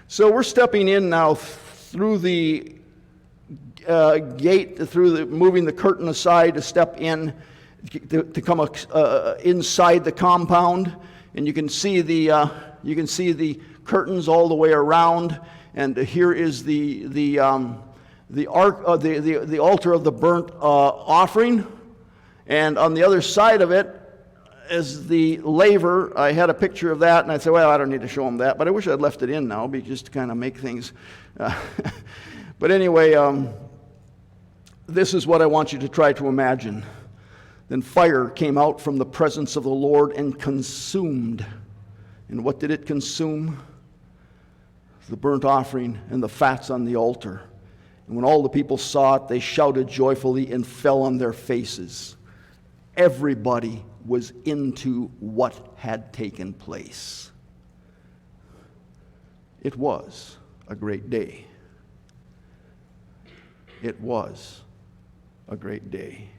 So we're stepping in now through the gate, moving the curtain aside to step in, to come inside the compound, and you can see the curtains all the way around. And here is the altar of the burnt offering, and on the other side of it is the laver. I had a picture of that, and I said, well, I don't need to show them that, but I wish I'd left it in now, just to kind of make things. But anyway, this is what I want you to try to imagine. Then fire came out from the presence of the Lord and consumed. And what did it consume? The burnt offering and the fats on the altar. And when all the people saw it, they shouted joyfully and fell on their faces. Everybody was into what had taken place. It was a great day. It was a great day.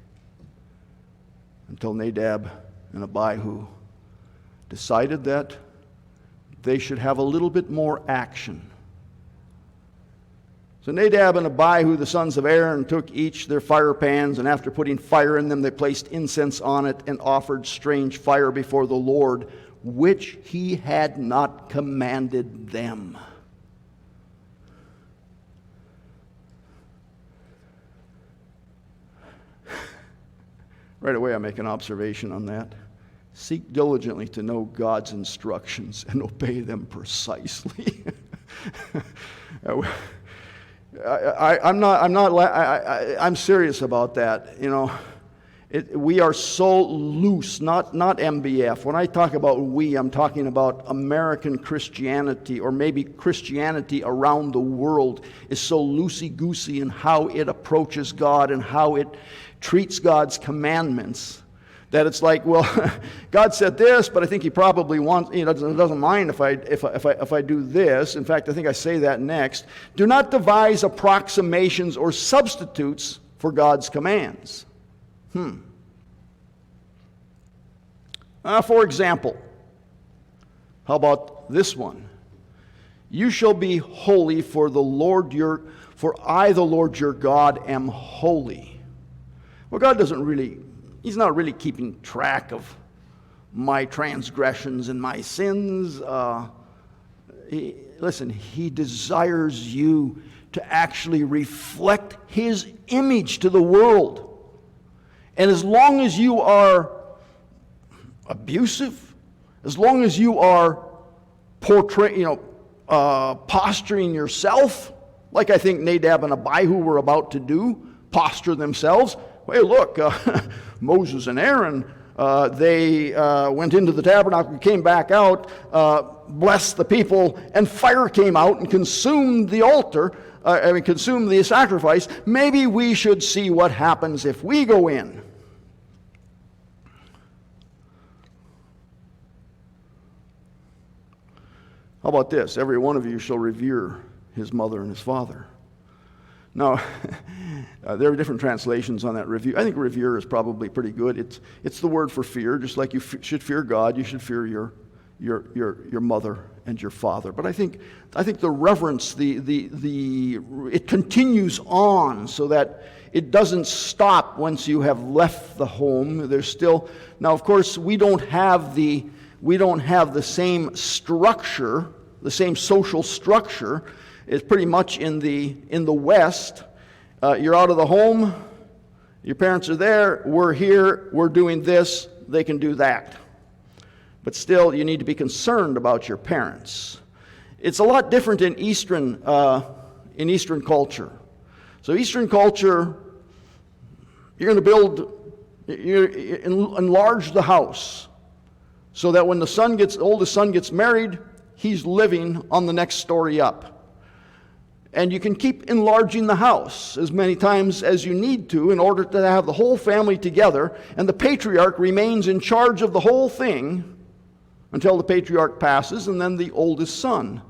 Until Nadab and Abihu decided that they should have a little bit more action. So Nadab and Abihu, the sons of Aaron, took each their fire pans, and after putting fire in them, they placed incense on it and offered strange fire before the Lord, which he had not commanded them. Right away, I make an observation on that. Seek diligently to know God's instructions and obey them precisely. I'm serious about that. You know, we are so loose, not MBF. When I talk about we, I'm talking about American Christianity, or maybe Christianity around the world is so loosey-goosey in how it approaches God and how it treats God's commandments, that it's like, well, God said this, but I think He probably wants, doesn't mind if I do this. In fact, I think I say that next. Do not devise approximations or substitutes for God's commands. For example, how about this one? You shall be holy, for I, the Lord your God, am holy. Well, God He's not really keeping track of my transgressions and my sins. Listen, He desires you to actually reflect His image to the world. And as long as you are abusive, as long as you are posturing yourself, like I think Nadab and Abihu were about to do, posture themselves. Hey, look, Moses and Aaron, they went into the tabernacle, came back out, blessed the people, and fire came out and consumed the altar, consumed the sacrifice. Maybe we should see what happens if we go in. How about this? Every one of you shall revere his mother and his father. Now, there are different translations on that. Revere. I think revere is probably pretty good. It's the word for fear. Just like you should fear God, you should fear your mother and your father. But I think the reverence, it continues on, so that it doesn't stop once you have left the home. There's still, now of course we don't have the same structure, the same social structure. It's pretty much in the West. You're out of the home, your parents are there, we're here, we're doing this, they can do that. But still, you need to be concerned about your parents. It's a lot different in Eastern culture. So Eastern culture, you're going to enlarge the house, so that when the oldest son gets married, he's living on the next story up. And you can keep enlarging the house as many times as you need to in order to have the whole family together, and the patriarch remains in charge of the whole thing until the patriarch passes, and then the oldest son.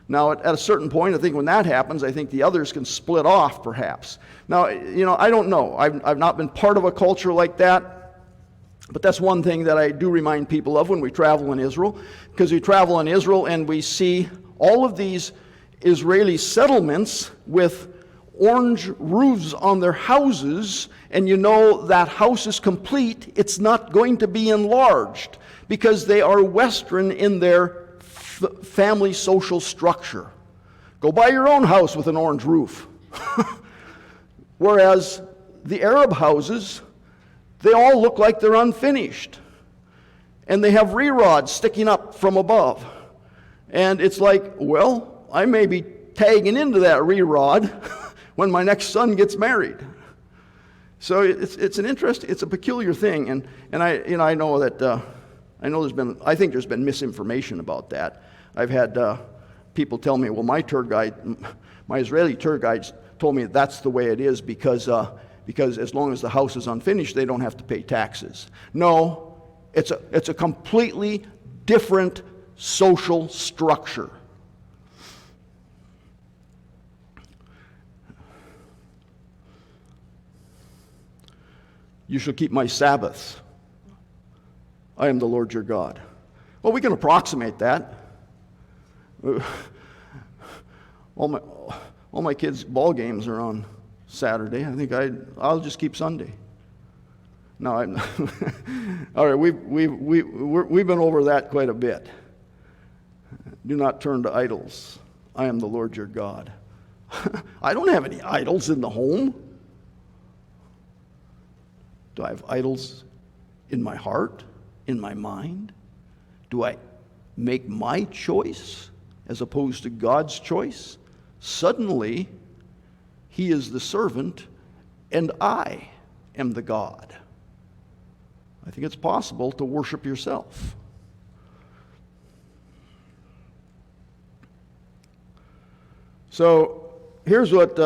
Now, at a certain point, I think when that happens, I think the others can split off, perhaps. Now, I don't know. I've not been part of a culture like that, but that's one thing that I do remind people of when we travel in Israel, because we travel in Israel and we see all of these Israeli settlements with orange roofs on their houses, and you know that house is complete, it's not going to be enlarged because they are Western in their family social structure. Go buy your own house with an orange roof. Whereas the Arab houses, they all look like they're unfinished. And they have re-rods sticking up from above. And it's like, well, I may be tagging into that re-rod when my next son gets married. So it's an interesting, it's a peculiar thing. And I know that, I think there's been misinformation about that. I've had people tell me, well, my Israeli tour guides told me that's the way it is because as long as the house is unfinished, they don't have to pay taxes. No, it's a completely different social structure. You shall keep my Sabbaths. I am the Lord your God. Well, we can approximate that. All my kids' ball games are on Saturday. I think I'll just keep Sunday. No, I'm all right. We've been over that quite a bit. Do not turn to idols. I am the Lord your God. I don't have any idols in the home. Do I have idols in my heart, in my mind? Do I make my choice as opposed to God's choice? Suddenly, he is the servant and I am the God. I think it's possible to worship yourself. So here's what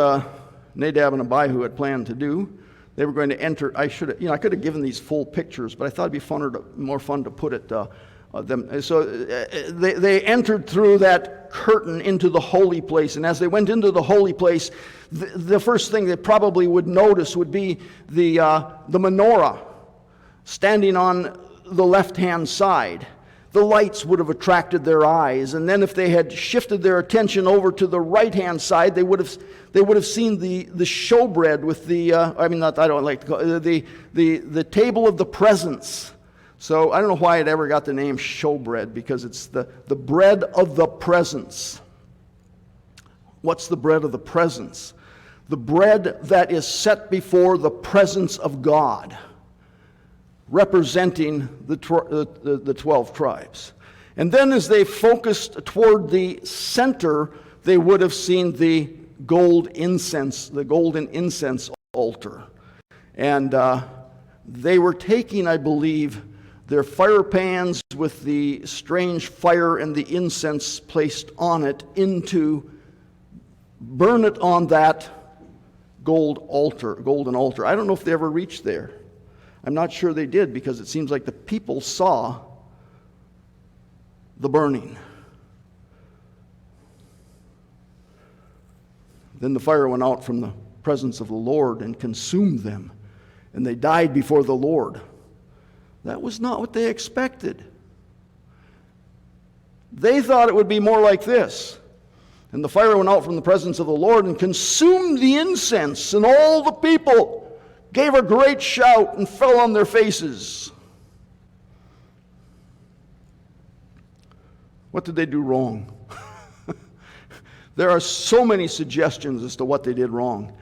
Nadab and Abihu had planned to do. They were going to enter. I could have given these full pictures, but I thought it'd be more fun to put it them. So they entered through that curtain into the holy place, and as they went into the holy place, the first thing they probably would notice would be the menorah standing on the left-hand side. The lights would have attracted their eyes, and then if they had shifted their attention over to the right-hand side, they would have seen the showbread with the table of the presence. So I don't know why it ever got the name showbread, because it's the bread of the presence. What's the bread of the presence? The bread that is set before the presence of God, representing the 12 tribes. And then as they focused toward the center, they would have seen the golden incense altar. And they were taking, I believe, their fire pans with the strange fire and the incense placed on it burn it on that golden altar. I don't know if they ever reached there. I'm not sure they did, because it seems like the people saw the burning. Then the fire went out from the presence of the Lord and consumed them, and they died before the Lord. That was not what they expected. They thought it would be more like this. And the fire went out from the presence of the Lord and consumed the incense, and all the people gave a great shout and fell on their faces. What did they do wrong? There are so many suggestions as to what they did wrong.